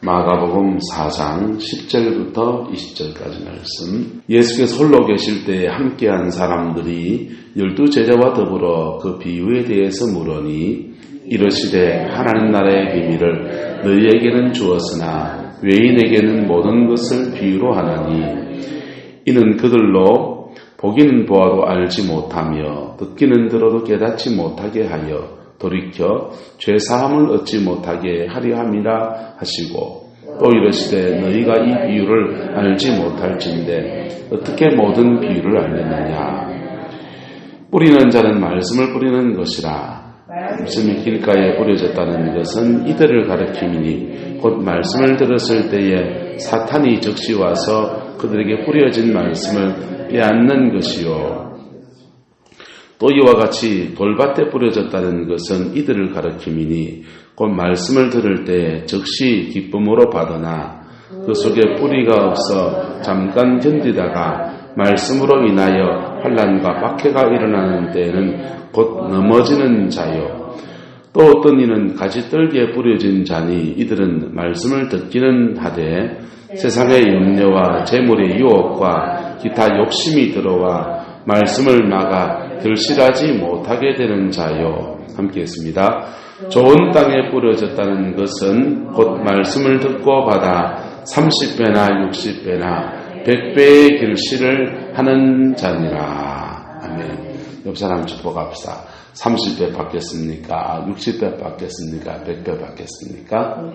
마가복음 4장 10절부터 20절까지 말씀. 예수께서 홀로 계실 때에 함께한 사람들이 12제자와 더불어 그 비유에 대해서 물으니 이르시되 하나님 나라의 비밀을 너희에게는 주었으나 외인에게는 모든 것을 비유로 하나니 이는 그들로 보기는 보아도 알지 못하며 듣기는 들어도 깨닫지 못하게 하여 돌이켜 죄사함을 얻지 못하게 하려 함이라 하시고 또 이르시되 너희가 이 비유를 알지 못할진대 어떻게 모든 비유를 알겠느냐. 뿌리는 자는 말씀을 뿌리는 것이라. 말씀이 길가에 뿌려졌다는 것은 이들을 가리킴이니 곧 말씀을 들었을 때에 사탄이 적시 와서 그들에게 뿌려진 말씀을 빼앗는 것이요. 또 이와 같이 돌밭에 뿌려졌다는 것은 이들을 가리킴이니 곧 말씀을 들을 때 즉시 기쁨으로 받으나 그 속에 뿌리가 없어 잠깐 견디다가 말씀으로 인하여 환난과 박해가 일어나는 때에는 곧 넘어지는 자요. 또 어떤 이는 가지떨기에 뿌려진 자니 이들은 말씀을 듣기는 하되 세상의 염려와 재물의 유혹과 기타 욕심이 들어와 말씀을 막아 들실하지 못하게 되는 자요. 함께 했습니다. 좋은 땅에 뿌려졌다는 것은 곧 말씀을 듣고 받아 30배나 60배나 100배의 결실을 하는 자니라. 아멘. 옆 사람 축복합시다. 30배 받겠습니까? 60배 받겠습니까? 100배 받겠습니까?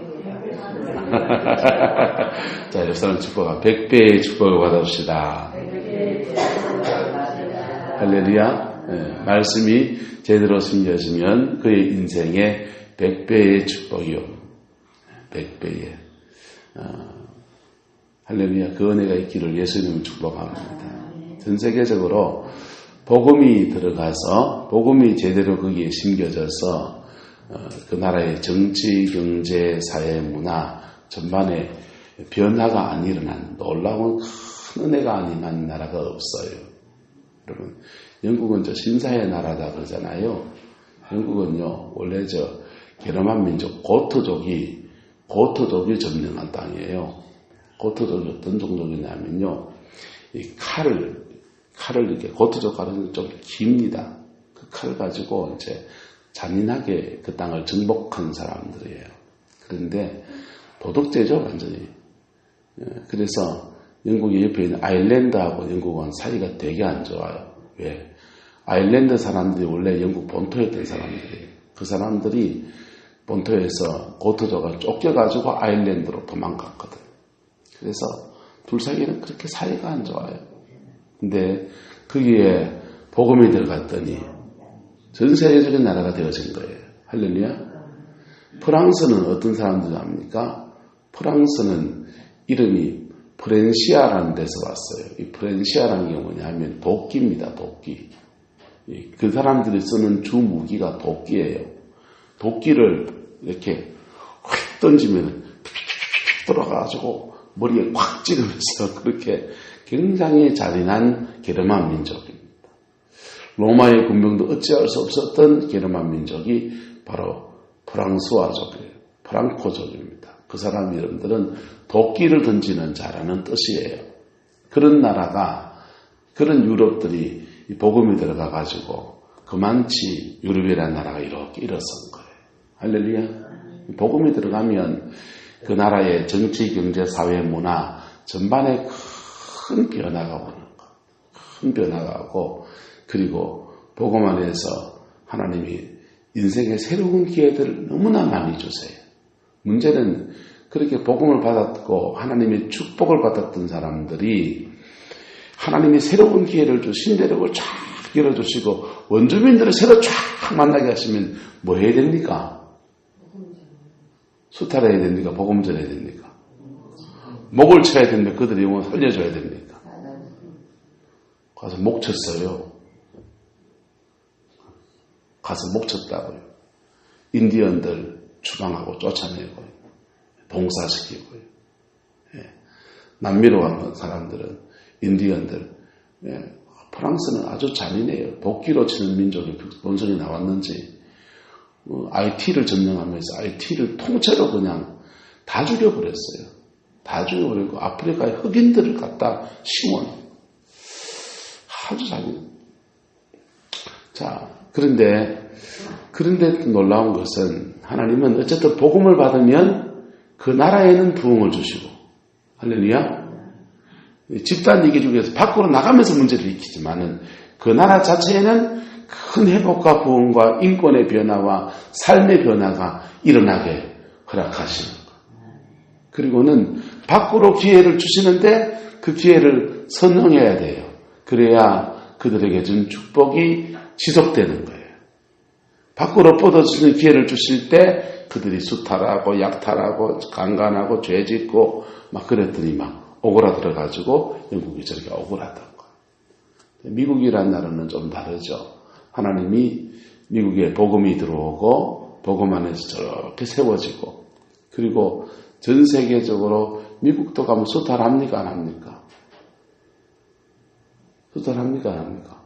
자, 옆 사람 축복합니다. 100배의 축복을 받읍시다. 할렐루야. 네, 말씀이 제대로 숨겨지면 그의 인생에 100배의 축복이요. 100배의. 할렐루야. 그 은혜가 있기를 예수님을 축복합니다. 전 세계적으로 복음이 들어가서 복음이 제대로 거기에 심겨져서 그 나라의 정치, 경제, 사회, 문화 전반에 변화가 안 일어난 놀라운 큰 은혜가 아닌 나라가 없어요. 여러분, 영국은 신사의 나라다 그러잖아요. 영국은요, 원래 게르만 민족, 고트족이 점령한 땅이에요. 고트족이 어떤 종족이냐면요, 이 칼을 이렇게, 고트족 칼은 좀 깁니다. 그 칼을 가지고 잔인하게 그 땅을 정복한 사람들이에요. 그런데 도덕제죠, 완전히. 그래서 영국의 옆에 있는 아일랜드하고 영국은 사이가 되게 안 좋아요. 왜? 아일랜드 사람들이 원래 영국 본토였던 사람들이에요. 그 사람들이 본토에서 고트족을 쫓겨가지고 아일랜드로 도망갔거든. 그래서 둘 사이에는 그렇게 사이가 안 좋아요. 근데 거기에 복음이 들어갔더니 전 세계적인 나라가 되어진 거예요. 할렐루야. 프랑스는 어떤 사람들이 합니까? 프랑스는 이름이 프렌시아라는 데서 왔어요. 이 프렌시아라는 게 뭐냐면 도끼입니다. 도끼. 그 사람들이 쓰는 주 무기가 도끼예요. 도끼를 이렇게 확 던지면 돌아가가지고 머리에 콱 찌르면서 그렇게 굉장히 잔인한 게르만 민족입니다. 로마의 군병도 어찌할 수 없었던 게르만 민족이 바로 프랑스와족이에요. 프랑코족입니다. 그 사람 이름들은 도끼를 던지는 자라는 뜻이에요. 그런 나라가, 그런 유럽들이 복음이 들어가가지고 그만치 유럽이라는 나라가 이렇게 일어선 거예요. 할렐루야. 복음이 들어가면 그 나라의 정치, 경제, 사회, 문화 전반에 큰 변화가 오는 거. 큰 변화가 오고, 그리고 복음 안에서 하나님이 인생의 새로운 기회들을 너무나 많이 주세요. 문제는 그렇게 복음을 받았고 하나님의 축복을 받았던 사람들이 하나님이 새로운 기회를 신대륙을 쫙 열어주시고 원주민들을 새로 쫙 만나게 하시면 뭐 해야 됩니까? 수탈해야 됩니까? 복음 전해야 됩니까? 목을 쳐야 됩니까? 그들이 뭐 살려줘야 됩니까? 가서 목 쳤어요. 가서 목 쳤다고요. 인디언들 추방하고 쫓아내고 봉사시키고요. 예. 남미로 가는 사람들은 인디언들, 예. 프랑스는 아주 잔인해요. 도끼로 치는 민족이 본성이 나왔는지 IT를 점령하면서 IT를 통째로 그냥 다 죽여버렸어요. 다 죽여버리고 아프리카의 흑인들을 갖다 심어요. 아주 잘. 자, 그런데 놀라운 것은 하나님은 어쨌든 복음을 받으면 그 나라에는 부흥을 주시고, 할렐루야. 집단 이기주기 위해서 밖으로 나가면서 문제를 일으키지만은 그 나라 자체에는 큰 회복과 부흥과 인권의 변화와 삶의 변화가 일어나게 허락하시는 것. 그리고는 밖으로 기회를 주시는데 그 기회를 선용해야 돼요. 그래야 그들에게 준 축복이 지속되는 거예요. 밖으로 뻗어주는 기회를 주실 때 그들이 수탈하고 약탈하고 강간하고 죄짓고 막 그랬더니 막 오그라들어가지고 영국이 저렇게 오그라든 거예요. 미국이라는 나라는 좀 다르죠. 하나님이 미국에 복음이 들어오고 복음 안에서 저렇게 세워지고, 그리고 전 세계적으로 미국도 가면 수탈합니까 안 합니까? 수탈합니까 안 합니까?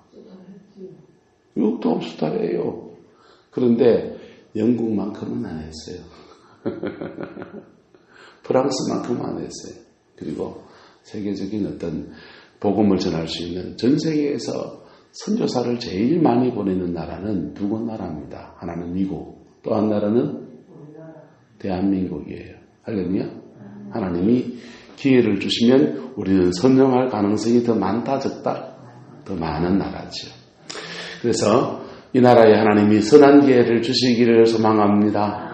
미국도 수탈해요. 그런데 영국만큼은 안 했어요. 프랑스만큼은 안 했어요. 그리고 세계적인 어떤 복음을 전할 수 있는, 전 세계에서 선교사를 제일 많이 보내는 나라는 두 나라입니다. 하나는 미국, 또 한 나라는 대한민국이에요. 할렐루야. 하나님이 기회를 주시면 우리는 선용할 가능성이 더 많다 적다? 더 많은 나라죠. 그래서 이 나라에 하나님이 선한 기회를 주시기를 소망합니다.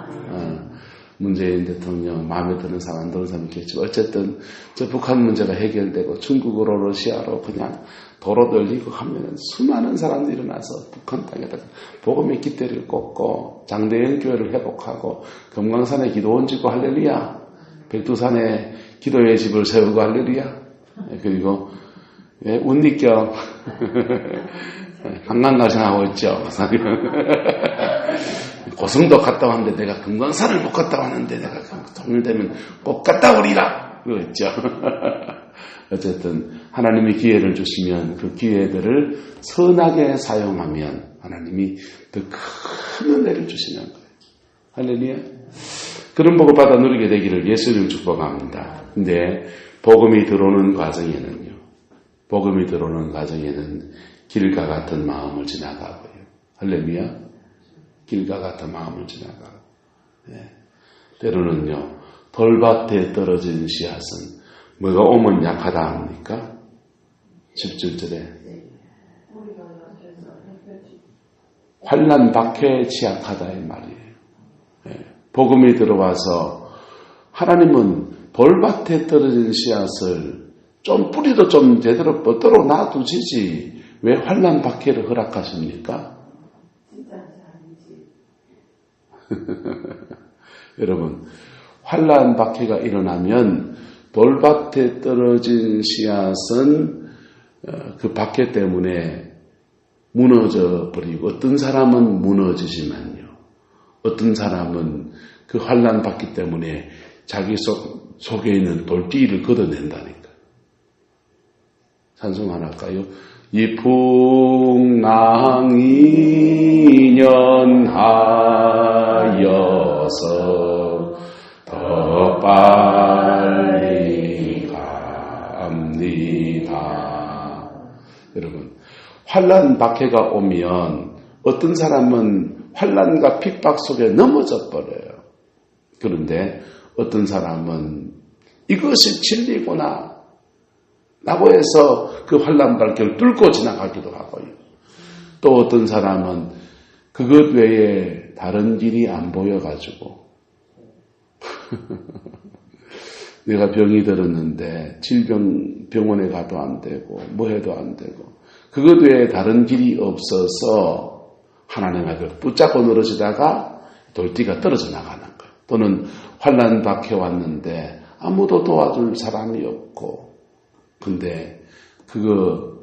문재인 대통령 마음에 드는 사람 안 드는 사람 있겠지만 어쨌든 저 북한 문제가 해결되고 중국으로 러시아로 그냥 도로 돌리고 하면 수많은 사람들이 일어나서 북한 땅에다가 복음의 깃대를 꽂고 장대현 교회를 회복하고 금강산에 기도원 짓고 할렐루야, 백두산에 기도의 집을 세우고 할렐루야, 그리고 운니경 한강 가시나고 있죠. 고성도 갔다 왔는데 내가 금강산을 못 갔다 왔는데 내가 통일되면 꼭 갔다 오리라 그랬죠. 어쨌든 하나님이 기회를 주시면 그 기회들을 선하게 사용하면 하나님이 더 큰 은혜를 주시는 거예요. 할렐루야. 그런 복을 받아 누리게 되기를 예수님 축복합니다. 근데 복음이 들어오는 과정에는 길과 같은 마음을 지나가고요. 할렐루야. 길과 같은 마음을 지나가고. 네. 때로는요, 돌밭에 떨어진 씨앗은 뭐가 오면 약하다 합니까? 17절에 환난 박해에 취약하다 이 말이에요. 네. 복음이 들어와서 하나님은 돌밭에 떨어진 씨앗을 좀 뿌리도 좀 제대로 뻗도록 놔두시지 왜 환난 박해를 허락하십니까? 여러분, 환난 박해가 일어나면 돌밭에 떨어진 씨앗은 그 박해 때문에 무너져 버리고, 어떤 사람은 무너지지만요, 어떤 사람은 그 환난 박해 때문에 자기 속에 있는 돌띠를 걷어낸다니까. 찬송 하나 할까요? 이풍낭이 연하여서 더 빨리 갑니다. 여러분, 환난 박해가 오면 어떤 사람은 환난과 핍박 속에 넘어져 버려요. 그런데 어떤 사람은 이것이 진리구나 라고 해서 그 환난 박해를 뚫고 지나가기도 하고요. 또 어떤 사람은 그것 외에 다른 길이 안 보여가지고 내가 병이 들었는데 병원에 가도 안 되고 뭐 해도 안 되고 그것 외에 다른 길이 없어서 하나님 앞에 붙잡고 늘어지다가 돌띠가 떨어져 나가는 거예요. 또는 환난 박해 왔는데 아무도 도와줄 사람이 없고, 근데 그거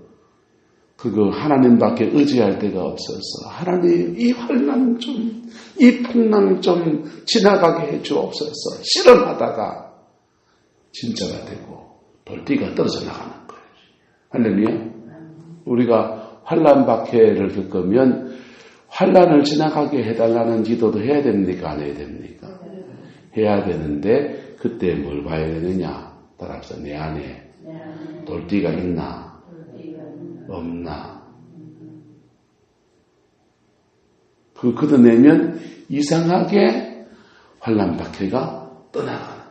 하나님밖에 의지할 데가 없어서 하나님 이 환난 좀, 이 풍랑 좀 지나가게 해주옵소서 실험하다가 진짜가 되고 돌띠가 떨어져 나가는 거예요. 할렐루야. 우리가 환난 박해를 겪으면 환난을 지나가게 해달라는 기도도 해야 됩니까? 안 해야 됩니까? 해야 되는데 그때 뭘 봐야 되느냐? 따라서 내 안에 돌띠가 있나? 없나? 그걸 걷어내면 이상하게 환난 박해가 떠나가는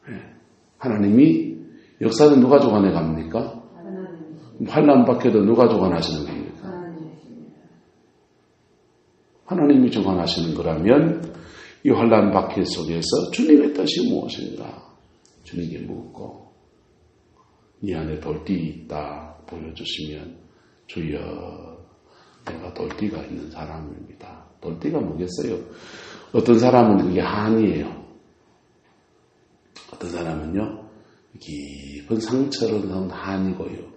거예요. 하나님이 역사는 누가 주관해 갑니까? 환난 박해도 누가 주관하시는 겁니까? 하나님이 주관하시는 거라면 이 환난 박해 속에서 주님의 뜻이 무엇인가? 주님께 묻고 네 안에 돌띠 있다 보여주시면 주여 내가 돌띠가 있는 사람입니다. 돌띠가 뭐겠어요? 어떤 사람은 그게 한이에요. 어떤 사람은요 깊은 상처를 넣은 한이고요.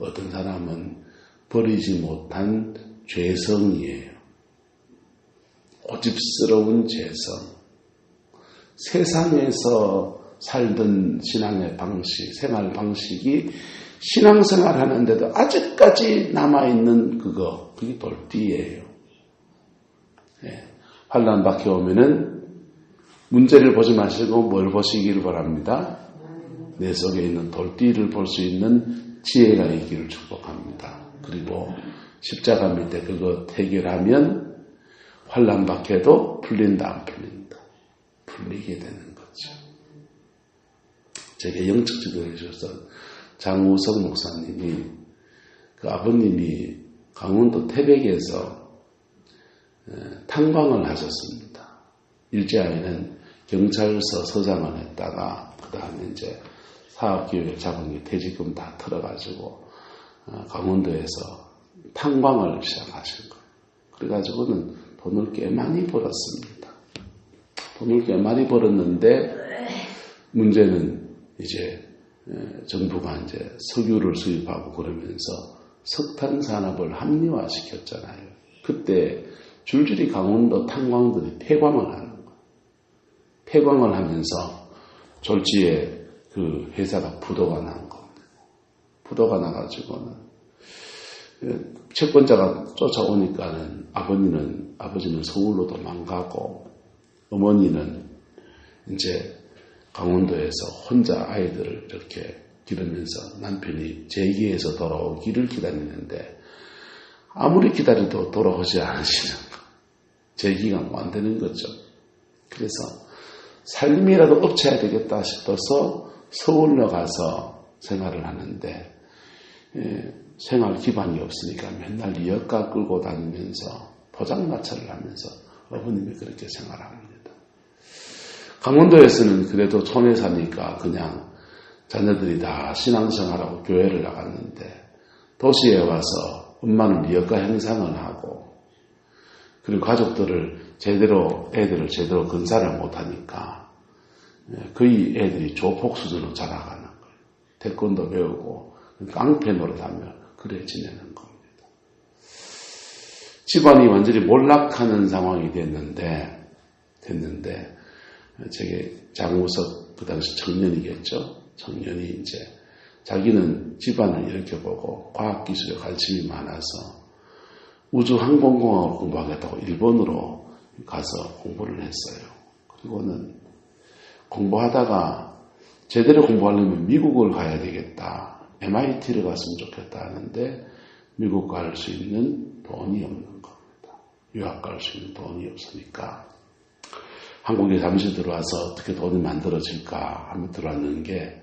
어떤 사람은 버리지 못한 죄성이에요. 고집스러운 죄성. 세상에서 살던 신앙의 방식, 생활 방식이 신앙생활 하는데도 아직까지 남아있는 그게 돌띠예요. 환난 박해 오면은 문제를 보지 마시고 뭘 보시기를 바랍니다. 내 속에 있는 돌띠를 볼 수 있는 지혜가 있기를 축복합니다. 그리고 십자가 밑에 그거 해결하면 환난 박해도 풀린다 안 풀린다. 풀리게 되는 거죠. 제게 영적 지도를 해주셔서 장우석 목사님이 그 아버님이 강원도 태백에서 탐방을 하셨습니다. 일제하에는 경찰서 서장을 했다가 그 다음에 이제 사업기획을 잡은 게 퇴직금 다 털어가지고 강원도에서 탐방을 시작하신 거예요. 그래가지고는 돈을 꽤 많이 벌었습니다. 돈을 꽤 많이 벌었는데 문제는 이제 정부가 이제 석유를 수입하고 그러면서 석탄 산업을 합리화시켰잖아요. 그때 줄줄이 강원도 탄광들이 폐광을 하는 거예요. 폐광을 하면서 졸지에 그 회사가 부도가 난 겁니다. 부도가 나가지고는 채권자가 쫓아오니까는 아버지는 서울로 도망가고 어머니는 이제 강원도에서 혼자 아이들을 이렇게 기르면서 남편이 재기에서 돌아오기를 기다리는데 아무리 기다려도 돌아오지 않으시는 거. 재기가 뭐 안 되는 거죠. 그래서 삶이라도 엎쳐야 되겠다 싶어서 서울로 가서 생활을 하는데 생활 기반이 없으니까 맨날 리어카 끌고 다니면서 포장마차를 하면서 어머님이 그렇게 생활합니다. 강원도에서는 그래도 촌에 사니까 그냥 자녀들이 다 신앙생활하고 교회를 나갔는데 도시에 와서 엄마는 리어카 행상을 하고 그리고 가족들을 애들을 제대로 건사를 못하니까 거의 애들이 조폭 수준으로 자라가는 거예요. 태권도 배우고 깡패 노릇하며 그래 지내는 겁니다. 집안이 완전히 몰락하는 상황이 됐는데 제게 장우석 그 당시 청년이겠죠. 청년이 이제 자기는 집안을 이렇게 보고 과학기술에 관심이 많아서 우주항공공학을 공부하겠다고 일본으로 가서 공부를 했어요. 그리고는 공부하다가 제대로 공부하려면 미국을 가야 되겠다. MIT를 갔으면 좋겠다 하는데 미국 갈 수 있는 돈이 없는 겁니다. 유학 갈 수 있는 돈이 없으니까 한국에 잠시 들어와서 어떻게 돈이 만들어질까 하며 들어왔는 게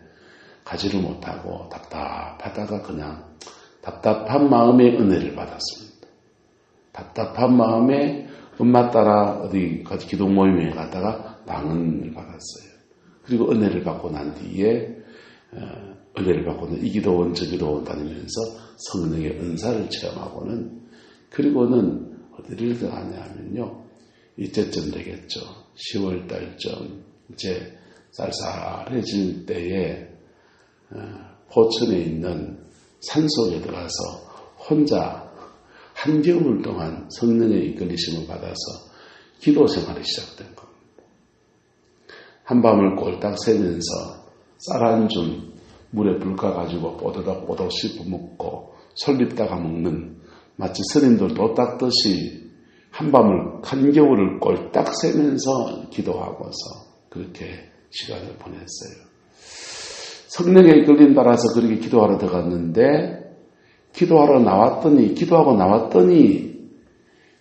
가지를 못하고 답답하다가 그냥 답답한 마음에 은혜를 받았습니다. 답답한 마음에 엄마 따라 어디 기도 모임에 갔다가 방언을 받았어요. 그리고 은혜를 받고 난 뒤에 은혜를 받고는 이 기도원 저 기도원 다니면서 성령의 은사를 체험하고는 그리고는 어디를 가냐 하면요. 이때쯤 되겠죠. 10월 달쯤 이제 쌀쌀해질 때에 포천에 있는 산속에 들어가서 혼자 한겨울 동안 성령의 이끌리심을 받아서 기도 생활이 시작된 겁니다. 한밤을 꼴딱 새면서 쌀 한 줌 물에 불 까가지고 뽀드덕 씹어 먹고 설립다가 먹는 마치 스님들 도 닦듯이 한밤을 한겨울을 꼴딱 새면서 기도하고서 그렇게 시간을 보냈어요. 성령에 이끌림 따라서 그렇게 기도하러 들어갔는데 기도하고 나왔더니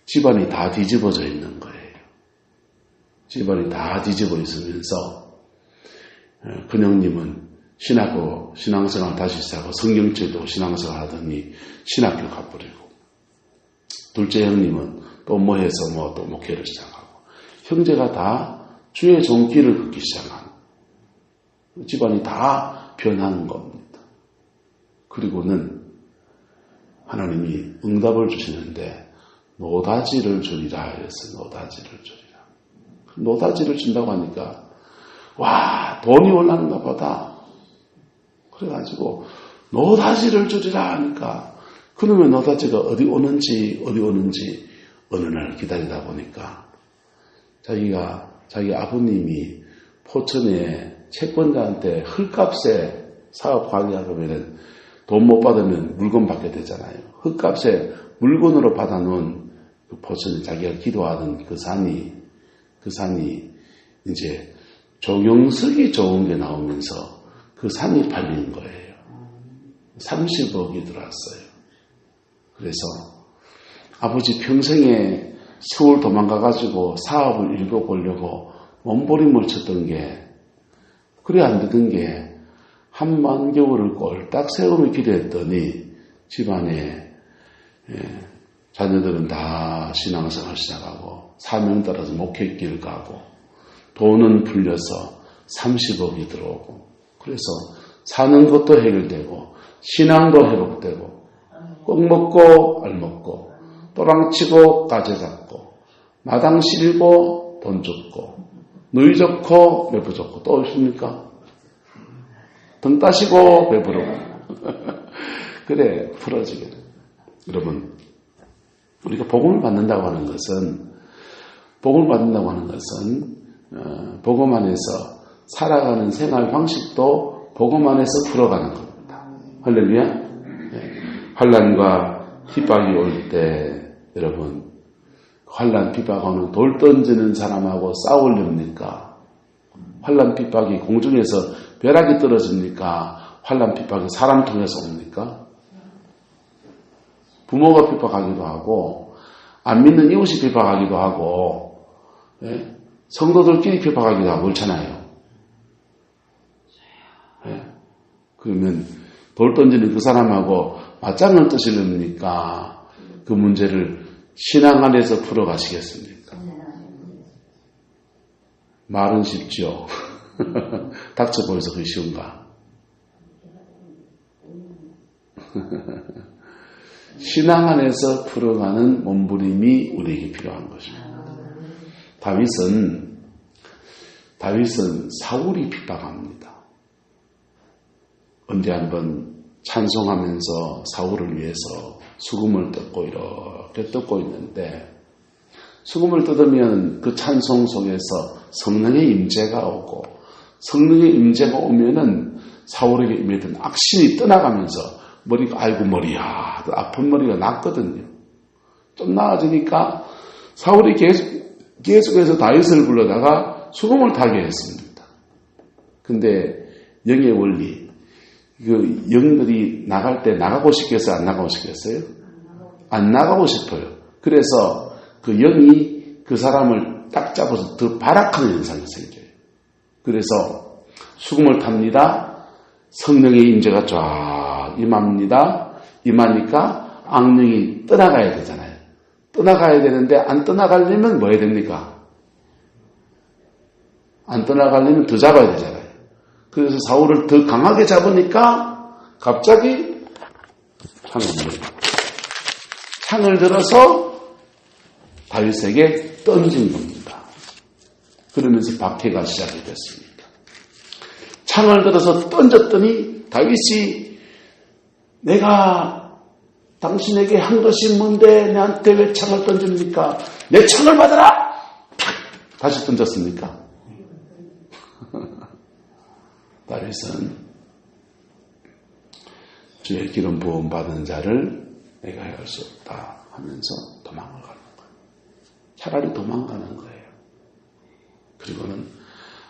집안이 다 뒤집어져 있는 거예요. 집안이 다 뒤집어 있으면서 큰형님은 신앙생활 다시 시작하고 성경책도 신앙생활 하더니 신학교 가버리고 둘째 형님은 또 뭐 해서 또 목회를 시작하고 형제가 다 주의 종길을 걷기 시작한 집안이 다 변하는 겁니다. 그리고는 하나님이 응답을 주시는데 노다지를 주리라 했어요. 노다지를 준다고 하니까 와 돈이 올랐는가 보다. 그래가지고 노다지를 주리라 하니까 그놈의 노다지가 어디 오는지 어느 날 기다리다 보니까 자기 아버님이 포천에 채권자한테 헐값에 사업 관리하면 돈 못 받으면 물건 받게 되잖아요. 헐값에 물건으로 받아놓은 그 포천에 자기가 기도하던 그 산이 이제 조경석이 좋은 게 나오면서 그 산이 팔린 거예요. 30억이 들어왔어요. 그래서 아버지 평생에 서울 도망가가지고 사업을 읽어보려고 몸부림을 쳤던 게 그래 안 되던 게 한만겨울을 꼴딱 세우며 기도했더니 집안에 자녀들은 다 신앙생활 시작하고 사명 따라서 목회길 가고 돈은 풀려서 30억이 들어오고 그래서 사는 것도 해결되고 신앙도 회복되고 꼭 먹고 알 먹고 또랑치고 가재 잡고 마당 실고 돈 줬고 누이 좋고 매부 좋고 또 있습니까? 등 따시고 배부르고 그래 풀어지게 돼. 여러분 우리가 복음을 받는다고 하는 것은 복음 안에서 살아가는 생활 방식도 복음 안에서 풀어가는 겁니다. 할렐루야. 환난과 핍박이 올 때 여러분 환난 핍박 오는 돌 던지는 사람하고 싸우렵니까? 환난 핍박이 공중에서 벼락이 떨어집니까? 환난 핍박이 사람 통해서 옵니까? 부모가 핍박하기도 하고 안 믿는 이웃이 핍박하기도 하고 성도들끼리 핍박하기도 하고 그렇잖아요. 그러면 돌 던지는 그 사람하고 맞짱을 뜨시렵니까? 그 문제를 신앙 안에서 풀어가시겠습니까? 말은 쉽죠. 닥쳐 보여서 그게 쉬운가? 신앙 안에서 풀어가는 몸부림이 우리에게 필요한 것입니다. 다윗은 사울이 핍박합니다. 언제 한번 찬송하면서 사울을 위해서 수금을 뜯고 이렇게 뜯고 있는데 수금을 뜯으면 그 찬송 속에서 성령의 임재가 오고 성령의 임재가 오면은 사울에게 임했던 악신이 떠나가면서 머리가 아이고 머리야 아픈 머리가 낫거든요. 좀 나아지니까 사울이 계속해서 다윗을 불러다가 수금을 타게 했습니다. 근데 영의 원리 그 영들이 나갈 때 나가고 싶겠어요? 안 나가고 싶겠어요? 안 나가고 싶어요. 그래서 그 영이 그 사람을 딱 잡아서 더 발악하는 현상이 생겨요. 그래서 수금을 탑니다. 성령의 임재가 쫙 임합니다. 임하니까 악령이 떠나가야 되잖아요. 떠나가야 되는데 안 떠나가려면 뭐 해야 됩니까? 안 떠나가려면 더 잡아야 되잖아요. 그래서 사울을 더 강하게 잡으니까 갑자기 창을 들어서 다윗에게 던진 겁니다. 그러면서 박해가 시작이 됐습니다. 창을 들어서 던졌더니 다윗이 내가 당신에게 한 것이 뭔데 내한테 왜 창을 던집니까? 내 창을 받아라! 다시 던졌습니까? 다윗은 주의 기름 부음 받은 자를 내가 할 수 없다 하면서 도망을 가는 거예요. 차라리 도망가는 거예요. 그리고는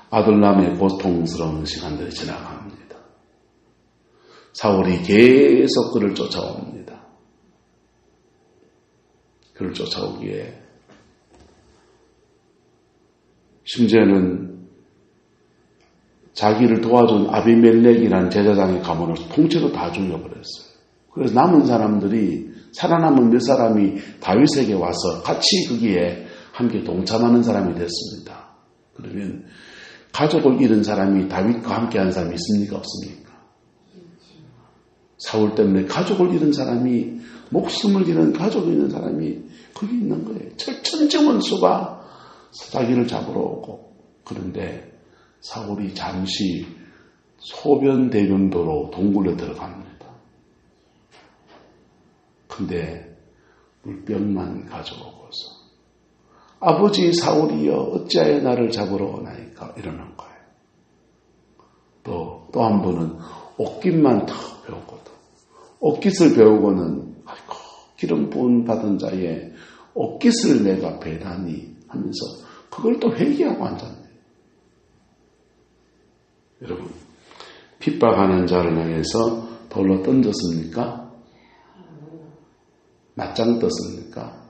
아둘람의 고통스러운 시간들이 지나갑니다. 사울이 계속 그를 쫓아옵니다. 그를 쫓아오기에 심지어는 자기를 도와준 아비멜렉이라는 제사장의 가문을 통째로 다 죽여버렸어요. 그래서 남은 사람들이 살아남은 몇 사람이 다윗에게 와서 같이 거기에 함께 동참하는 사람이 됐습니다. 그러면 가족을 잃은 사람이 다윗과 함께한 사람이 있습니까? 없습니까? 사울 때문에 가족을 잃은 사람이, 목숨을 잃은 가족을 잃은 사람이 거기 있는 거예요. 천정원수가 자기를 잡으러 오고. 그런데 사울이 잠시 소변 대변도로 동굴에 들어갑니다. 근데 물병만 가져오고서 아버지 사울이여 어찌하여 나를 잡으러 오나이까 이러는 거예요. 또 한 번은 옷깃만 탁 배우거든. 옷깃을 배우고는 아이고 기름 부음 받은 자의 옷깃을 내가 배다니 하면서 그걸 또 회개하고 앉았네요. 여러분, 핍박하는 자를 향해서 돌로 던졌습니까? 맞짱 떴습니까?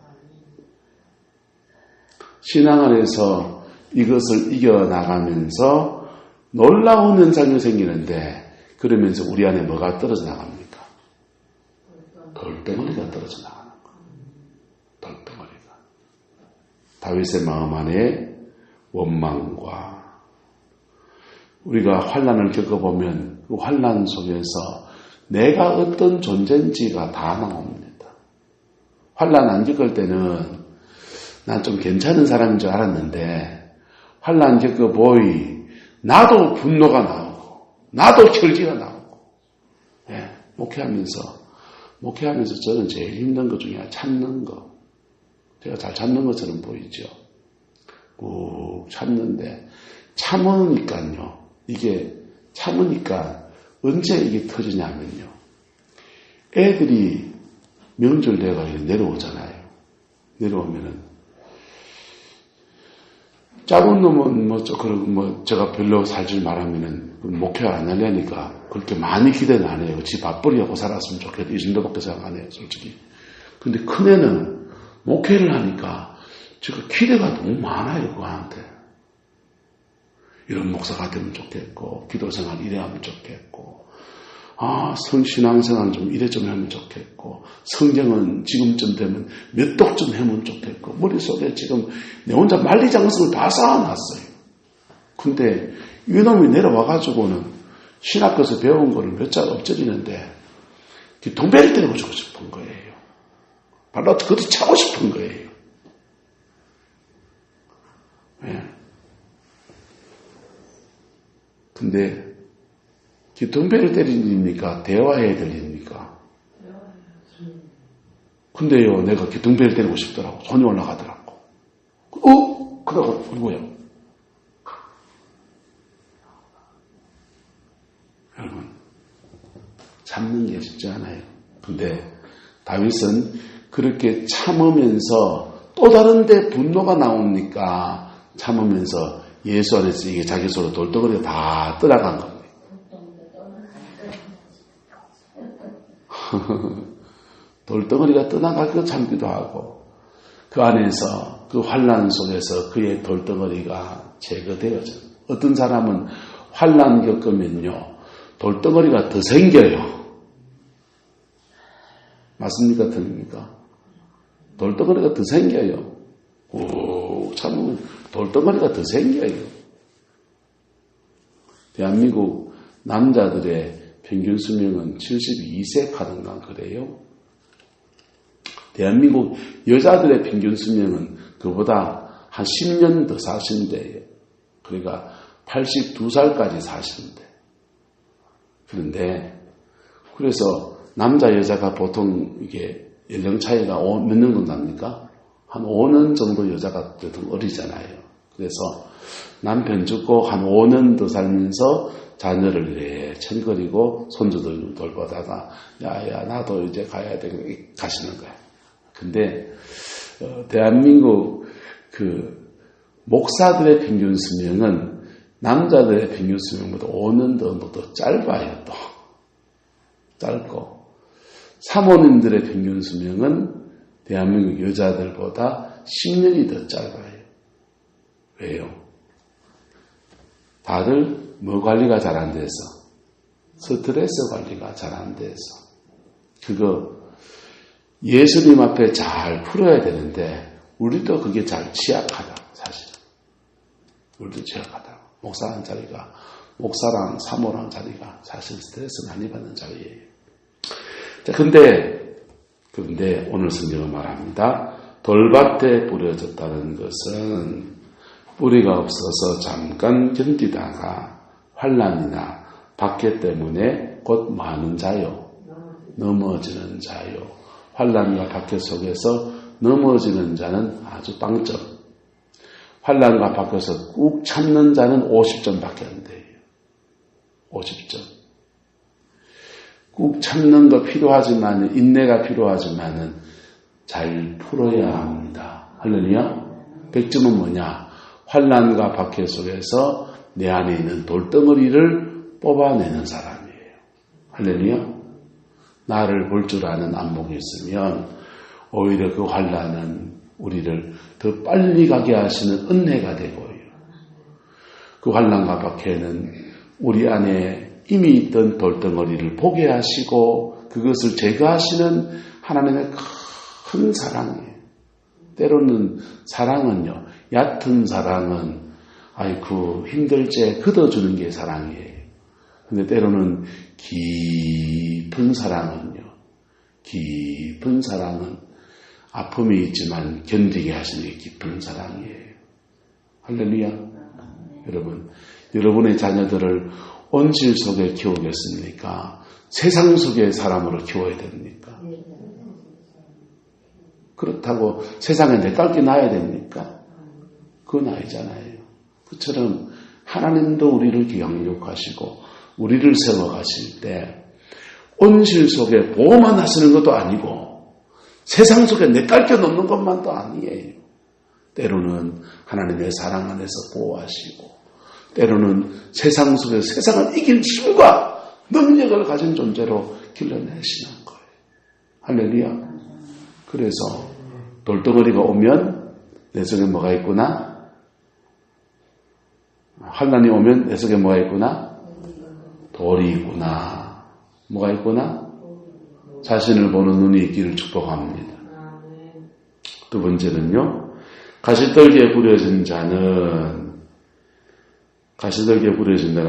신앙 안에서 이것을 이겨나가면서 놀라운 현상이 생기는데, 그러면서 우리 안에 뭐가 떨어져 나갑니까? 돌덩어리가 떨어져 나가는 거예요. 돌덩어리가. 다윗의 마음 안에 원망과, 우리가 환난을 겪어보면 그 환난 속에서 내가 어떤 존재인지가 다 나옵니다. 환난 안 겪을 때는 난 좀 괜찮은 사람인 줄 알았는데, 환난 겪어보이 나도 분노가 나오고 나도 결기가 나오고. 예, 목회하면서 저는 제일 힘든 것 중에 참는 거. 제가 잘 참는 것처럼 보이죠. 꾹 참는데 참으니까요. 이게 참으니까 언제 이게 터지냐면요. 애들이 명절 내가 내려오잖아요. 내려오면은 작은 놈은 제가 별로 살줄 말하면은 목회 안 하려니까 그렇게 많이 기대는 안 해요. 지 밥벌이하고 살았으면 좋겠다. 이 정도밖에 생각 안 해요, 솔직히. 근데 큰 애는 목회를 하니까 제가 기대가 너무 많아요, 그한테. 이런 목사가 되면 좋겠고, 기도생활 이래 하면 좋겠고, 신앙생활 좀 이래 좀 하면 좋겠고, 성경은 지금쯤 되면 몇 독 좀 하면 좋겠고, 머릿속에 지금 내 혼자 만리장성을 다 쌓아놨어요. 근데 이놈이 내려와가지고는 신학교에서 배운 거를 몇 장 엎질리는데 동배를 때리고 주고 싶은 거예요. 발로 그것도 차고 싶은 거예요. 네. 근데 기둥배를 때리는 일입니까? 대화해야 될 일입니까? 근데요, 내가 기둥배를 때리고 싶더라고. 손이 올라가더라고. 그러고, 뭐야? 여러분, 참는 게 쉽지 않아요. 근데 다윗은 그렇게 참으면서 또 다른데 분노가 나오니까 참으면서 예수 안에서 이게 자기 손으로 돌덩어리가 다 떠나간 겁니다. 돌덩어리가 떠나가기도 참기도 하고 그 안에서 그 환난 속에서 그의 돌덩어리가 제거되어져요. 어떤 사람은 환난 겪으면요 돌덩어리가 더 생겨요. 맞습니까? 틀립니까? 돌덩어리가 더 생겨요. 참으면 돌덩어리가 더 생겨요. 대한민국 남자들의 평균 수명은 72세 가능한 그래요. 대한민국 여자들의 평균 수명은 그보다 한 10년 더 사신대요. 그러니까 82살까지 사신대. 그런데 그래서 남자 여자가 보통 이게 연령 차이가 몇 년 정도 납니까? 한 5년 정도 여자가 좀 어리잖아요. 그래서 남편 죽고 한 5년 더 살면서 자녀를 이래 챙거리고 손주들 돌보다가 야야 나도 이제 가야 돼 가시는 거야. 근데 대한민국 목사들의 평균 수명은 남자들의 평균 수명보다 5년 더 짧아요, 또. 짧고. 사모님들의 평균 수명은 대한민국 여자들보다 10년이 더 짧아요. 왜요? 다들 뭐 관리가 잘 안 돼서? 스트레스 관리가 잘 안 돼서. 그거 예수님 앞에 잘 풀어야 되는데 우리도 그게 잘 취약하다, 사실. 우리도 취약하다. 목사라는 자리가, 목사랑 사모라는 자리가 사실 스트레스 많이 받는 자리예요. 자, 그런데 오늘 성경은 말합니다. 돌밭에 뿌려졌다는 것은 뿌리가 없어서 잠깐 견디다가 환난이나 박해 때문에 곧 뭐하는 자요? 넘어지는 자요. 환난과 박해 속에서 넘어지는 자는 아주 빵점. 환난과 박해서 꾹 참는 자는 50점밖에 안 돼요. 50점. 꾹 참는 거 필요하지만, 인내가 필요하지만은 잘 풀어야 합니다. 할렐루야. 100점은 뭐냐? 환난과 박해 속에서 내 안에 있는 돌덩어리를 뽑아내는 사람이에요. 할렐루야. 나를 볼 줄 아는 안목이 있으면 오히려 그 환난은 우리를 더 빨리 가게 하시는 은혜가 되고요. 그 환난과 박해는 우리 안에 이미 있던 돌덩어리를 보게 하시고 그것을 제거하시는 하나님의 큰 사랑이에요. 때로는 사랑은요, 얕은 사랑은 아이고 힘들지 걷어주는 게 사랑이에요. 근데 때로는 깊은 사랑은 아픔이 있지만 견디게 하시는 게 깊은 사랑이에요. 할렐루야. 여러분, 여러분의 자녀들을 온실 속에 키우겠습니까? 세상 속의 사람으로 키워야 됩니까? 그렇다고 세상에 내깔게 놔야 됩니까? 그건 아니잖아요. 그처럼 하나님도 우리를 양육하시고 우리를 세워가실 때 온실 속에 보호만 하시는 것도 아니고 세상 속에 내깔게 놓는 것만도 아니에요. 때로는 하나님의 사랑 안에서 보호하시고 때로는 세상 속에 세상을 이길 힘과 능력을 가진 존재로 길러내시는 거예요. 할렐루야. 그래서 돌덩어리가 오면 내 속에 뭐가 있구나? 환난이 오면 내 속에 뭐가 있구나? 돌이 있구나. 뭐가 있구나? 자신을 보는 눈이 있기를 축복합니다. 두 번째는요. 가시떨기에 뿌려진 자는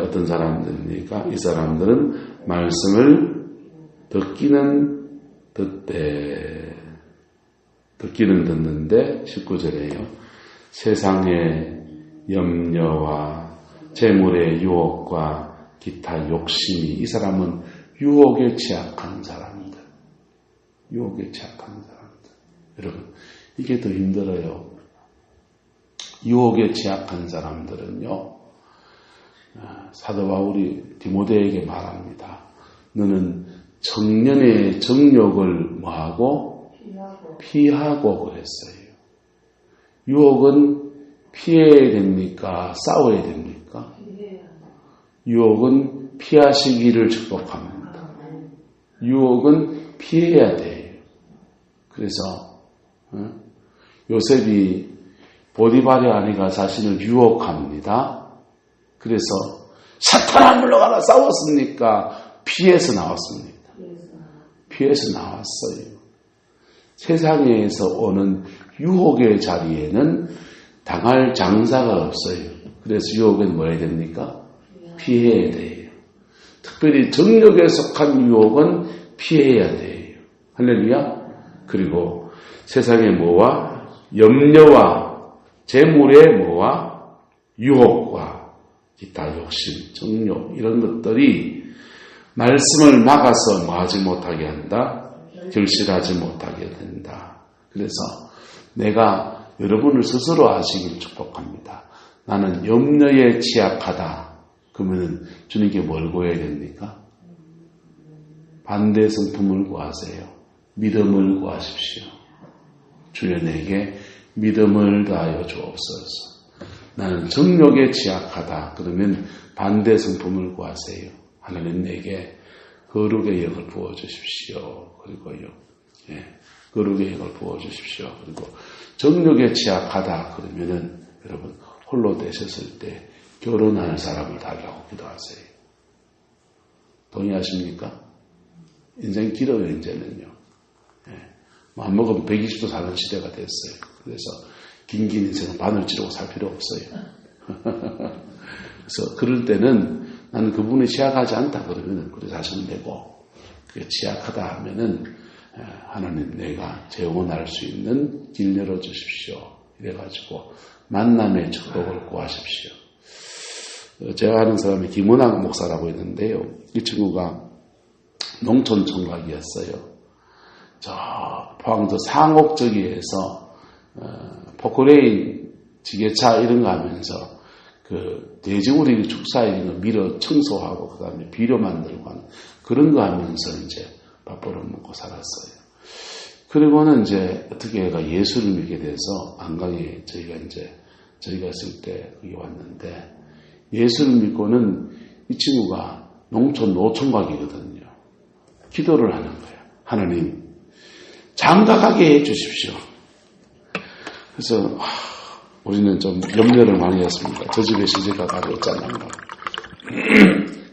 어떤 사람들입니까? 이 사람들은 말씀을 듣기는 듣는데 19절에요. 세상의 염려와 재물의 유혹과 기타 욕심이, 이 사람은 유혹에 취약한 사람들. 여러분, 이게 더 힘들어요. 유혹에 취약한 사람들은요, 사도 바울이 디모데에게 말합니다. 너는 청년의 정욕을 뭐하고? 피하고 그랬어요. 유혹은 피해야 됩니까? 싸워야 됩니까? 유혹은 피하시기를 축복합니다. 유혹은 피해야 돼요. 그래서 요셉이 보디발의 아내가 자신을 유혹합니다. 그래서 사탄아 물러가라 싸웠습니까? 피해서 나왔습니다. 피해서 나왔어요. 세상에서 오는 유혹의 자리에는 당할 장사가 없어요. 그래서 유혹은 뭐 해야 됩니까? 피해야 돼요. 특별히 정욕에 속한 유혹은 피해야 돼요. 할렐루야. 그리고 세상의 뭐와 염려와 재물의 뭐와 유혹과 기타 욕심, 정욕 이런 것들이 말씀을 막아서 뭐하지 못하게 한다? 결실하지 못하게 된다. 그래서 내가 여러분을 스스로 아시길 축복합니다. 나는 염려에 취약하다. 그러면 주님께 뭘 구해야 됩니까? 반대 성품을 구하세요. 믿음을 구하십시오. 주여 내게 믿음을 다하여 주옵소서. 나는 정욕에 취약하다. 그러면 반대 성품을 구하세요. 하나님 내게 거룩의 영을 부어주십시오. 그리고요, 거룩의 영을 부어주십시오. 그리고 정욕에 취약하다. 그러면은 여러분 홀로 되셨을 때 결혼할 사람을 달라고 기도하세요. 동의하십니까? 인생 길어요, 이제는요. 안 먹으면 120도 사는 시대가 됐어요. 그래서 긴 인생은 바늘 찌르고 살 필요 없어요. 그래서 그럴 때는 나는 그분이 취약하지 않다 그러면은 그래 자신 되고, 그게 취약하다 하면은 하나님 내가 재혼할 수 있는 길 열어주십시오. 이래가지고 만남의 축복을 구하십시오. 제가 아는 사람이 김원학 목사라고 있는데요. 이 친구가 농촌 총각이었어요. 저 포항 저 상옥저기에서 포크레인 지게차 이런 거 하면서 그 돼지고기 축사 이런 거 밀어 청소하고 그 다음에 비료 만들고 하는 그런 거 하면서 이제 밥 벌어먹고 살았어요. 그리고는 이제 어떻게 해가 예수를 믿게 돼서 안강에 저희가 있을 때 거기 왔는데 예수를 믿고는 이 친구가 농촌 노총각이거든요. 기도를 하는 거예요. 하나님 장가가게 해주십시오. 그래서 우리는 좀 염려를 많이 했습니다. 저 집에 시집가 가도 있잖아요.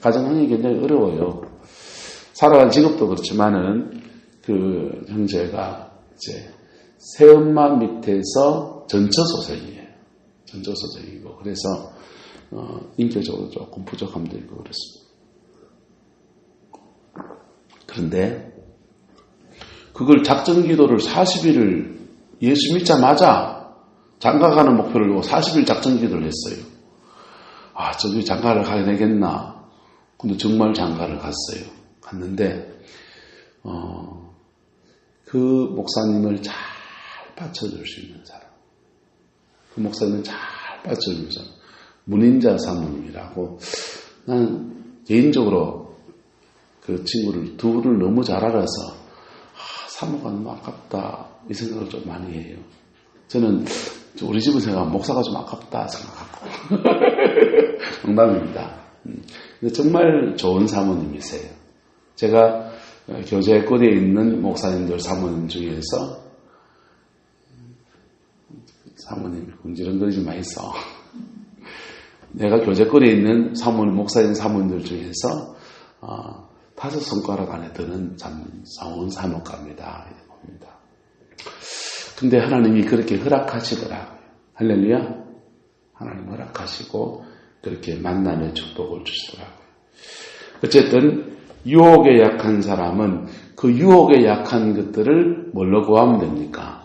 가정환경이 굉장히 어려워요. 살아간 직업도 그렇지만은 그 형제가 이제 새엄마 밑에서 전처소생이에요. 전처소생이고 그래서 인격적으로 조금 부족함도 있고 그렇습니다. 그런데 그걸 작전기도를 40일을 예수 믿자마자 장가가는 목표를 두고 40일 작전기도를 했어요. 저기 장가를 가야 되겠나. 근데 정말 장가를 갔어요. 갔는데 그 목사님을 잘 받쳐줄 수 있는 사람, 그 목사님을 잘 받쳐주는 사람, 문인자 사모님이라고. 난 개인적으로 그 친구를 둘을 너무 잘 알아서 사모가 너무 아깝다 이 생각을 좀 많이 해요. 저는 우리 집을 생각하면 목사가 좀 아깝다 생각하고 농담입니다. 근데 정말 좋은 사모님이세요. 제가 교제거리에 있는 목사님들 사모님 중에서 사모님이 궁지렁거리지 마있어. 내가 교제거리에 있는 사모님, 목사님 사모님들 중에서 5 손가락 안에 드는 좋은 사모가입니다. 봅니다. 근데 하나님이 그렇게 허락하시더라고요. 할렐루야. 하나님 허락하시고 그렇게 만남의 축복을 주시더라고요. 어쨌든 유혹에 약한 사람은 그 유혹에 약한 것들을 뭘로 구하면 됩니까?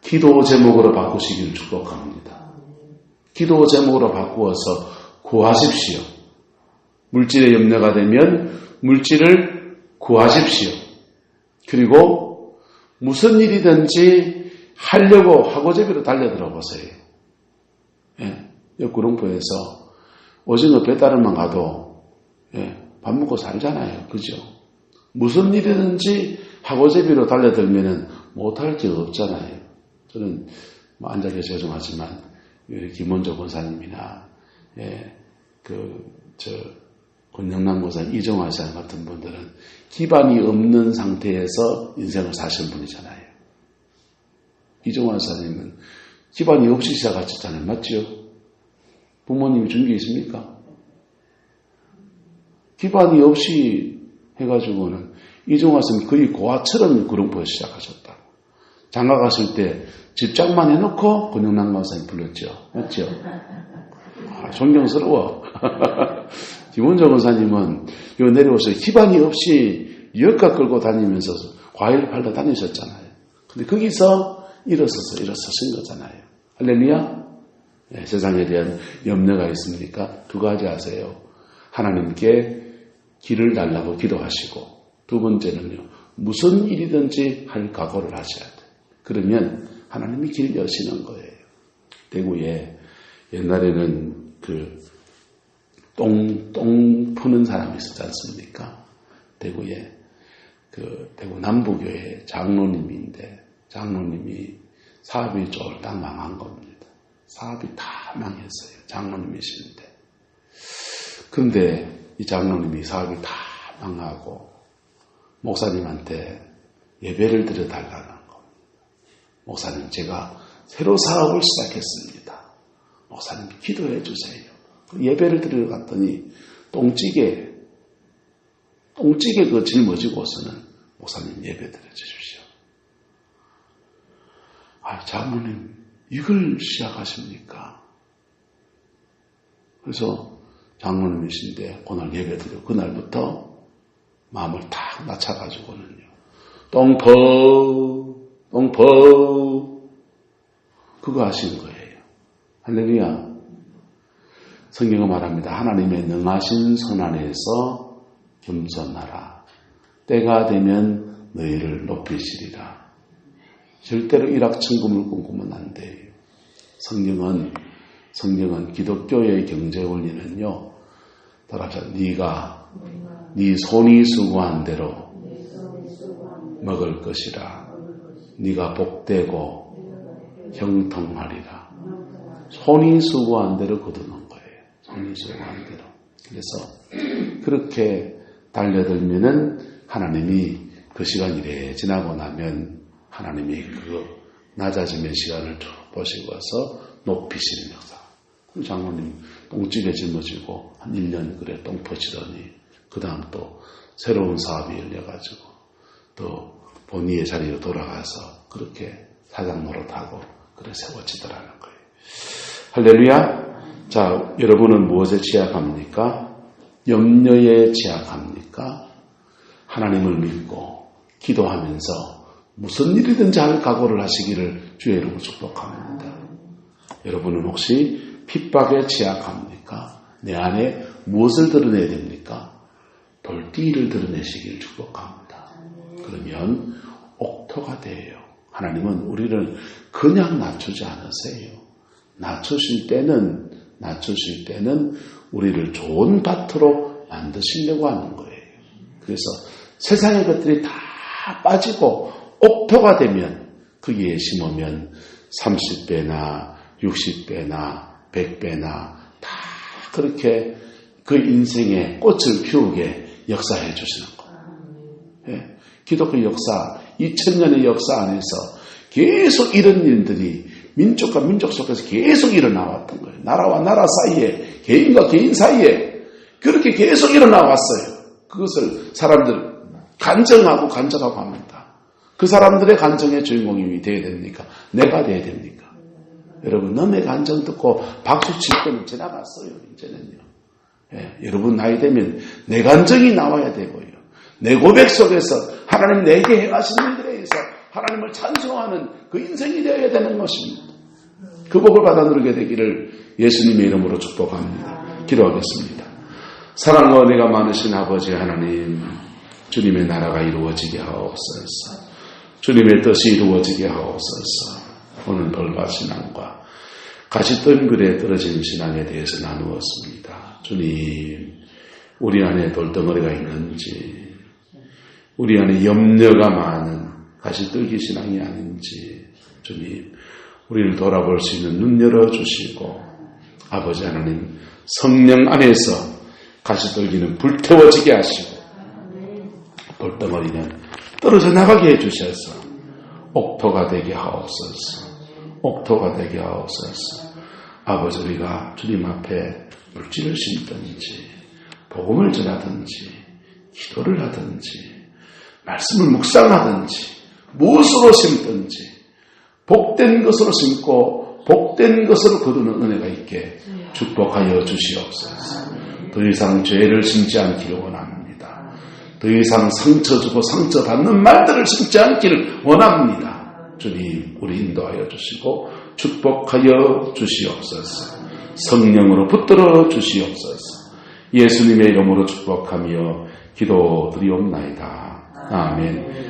기도 제목으로 바꾸시기를 축복합니다. 기도 제목으로 바꾸어서 구하십시오. 물질의 염려가 되면 물질을 구하십시오. 그리고 무슨 일이든지 하려고 하고제비로 달려들어 보세요. 구룡포에서 오징어 배따르만 가도 밥 먹고 살잖아요. 그죠? 무슨 일이든지 하고제비로 달려들면 못할 게 없잖아요. 저는 앉아 계셔서 죄송하지만 김원조 권사님이나 권영남 권사, 이정화 씨 같은 분들은 기반이 없는 상태에서 인생을 사신 분이잖아요. 이정화 사님은 기반이 없이 시작하셨잖아요. 맞죠? 부모님이 준 게 있습니까? 기반이 없이 해가지고는 이정화 스님이 거의 고아처럼 구룡포에 시작하셨다. 장가 갔을 때 집장만 해놓고 권영남 권사님 불렀죠. 맞죠? 존경스러워. 김원조 권사님은 여기 내려오셔서 기반이 없이 여가 끌고 다니면서 과일 팔러 다니셨잖아요. 근데 거기서 일어서신 거잖아요. 할렐루야? 세상에 대한 염려가 있습니까? 2가지 하세요. 하나님께 길을 달라고 기도하시고, 2번째는요, 무슨 일이든지 할 각오를 하셔야 돼요. 그러면 하나님이 길 여시는 거예요. 대구에 옛날에는 똥 푸는 사람이 있었지 않습니까? 대구에 대구 남부교회 장로님인데 장로님이 사업이 쫄딱 망한 겁니다. 사업이 다 망했어요. 장로님이시는데. 그런데 이 장로님이 사업이 다 망하고 목사님한테 예배를 드려달라는 겁니다. 목사님, 제가 새로 사업을 시작했습니다. 목사님 기도해 주세요. 예배를 드리러 갔더니 똥찌개 그 짊어지고서는 목사님 예배 드려 주십시오. 아, 장로님 이걸 시작하십니까? 그래서 장로님이신데 그날 예배 드려 그날부터 마음을 탁 낮춰가지고는요. 똥퍼 그거 하신 거예요. 할렐루야. 성경은 말합니다. 하나님의 능하신 손 안에서 겸손하라. 때가 되면 너희를 높이시리라. 절대로 일확천금을 꿈꾸면 안 돼요. 성경은 기독교의 경제 원리는요. 따라서 네가 네 손이 수고한 대로 먹을 것이라. 네가 복되고 형통하리라. 손이 수고한 대로 거두는 거예요. 손이 수고한 대로. 그래서 그렇게 달려들면은 하나님이 그 시간이 이래 지나고 나면 하나님이 그 낮아짐의 시간을 쭉 보시고서 높이시는 역사. 장로님 똥찌개 짊어지고 한 1년 그래 똥 퍼치더니 그 다음 또 새로운 사업이 열려가지고 또 본의의 자리로 돌아가서 그렇게 사장 노릇하고 그래 세워지더라는 거예요. 할렐루야. 자, 여러분은 무엇에 취약합니까? 염려에 취약합니까? 하나님을 믿고 기도하면서 무슨 일이든지 할 각오를 하시기를 주의 이름으로 축복합니다. 여러분은 혹시 핍박에 취약합니까? 내 안에 무엇을 드러내야 됩니까? 돌띠를 드러내시기를 축복합니다. 그러면 옥토가 돼요. 하나님은 우리를 그냥 낮추지 않으세요. 낮추실 때는 우리를 좋은 밭으로 만드시려고 하는 거예요. 그래서 세상의 것들이 다 빠지고 옥토가 되면 거기에 심으면 30배나 60배나 100배나 다 그렇게 그 인생의 꽃을 피우게 역사해 주시는 거예요. 예. 기독교 역사, 2000년의 역사 안에서 계속 이런 일들이 민족과 민족 속에서 계속 일어나왔던 거예요. 나라와 나라 사이에, 개인과 개인 사이에 그렇게 계속 일어나왔어요. 그것을 사람들 간증하고 합니다. 그 사람들의 간증의 주인공이 되어야 됩니까? 내가 되어야 됩니까? 여러분, 남의 간증 듣고 박수 칠 때는 지나갔어요. 이제는요. 예, 여러분 나이 되면 내 간증이 나와야 되고요. 내 고백 속에서 하나님 내게 행하신 일들에 의해서 하나님을 찬송하는 그 인생이 되어야 되는 것입니다. 그 복을 받아 누리게 되기를 예수님의 이름으로 축복합니다. 기도하겠습니다. 사랑과 은혜가 많으신 아버지 하나님, 주님의 나라가 이루어지게 하옵소서. 주님의 뜻이 이루어지게 하옵소서. 오늘 돌과 신앙과 가시덤굴에 떨어진 신앙에 대해서 나누었습니다. 주님, 우리 안에 돌덩어리가 있는지, 우리 안에 염려가 많은 가시떨기 신앙이 아닌지, 주님, 우리를 돌아볼 수 있는 눈 열어주시고, 아버지 하나님, 성령 안에서 가시떨기는 불태워지게 하시고, 돌덩어리는 떨어져 나가게 해주셔서, 옥토가 되게 하옵소서. 옥토가 되게 하옵소서. 아버지, 우리가 주님 앞에 물질을 심든지, 복음을 전하든지, 기도를 하든지, 말씀을 묵상하든지, 무엇으로 심든지, 복된 것으로 심고 복된 것으로 거두는 은혜가 있게 축복하여 주시옵소서. 더 이상 죄를 심지 않기를 원합니다. 더 이상 상처 주고 상처받는 말들을 심지 않기를 원합니다. 주님, 우리 인도하여 주시고 축복하여 주시옵소서. 성령으로 붙들어 주시옵소서. 예수님의 이름으로 축복하며 기도드리옵나이다. 아멘.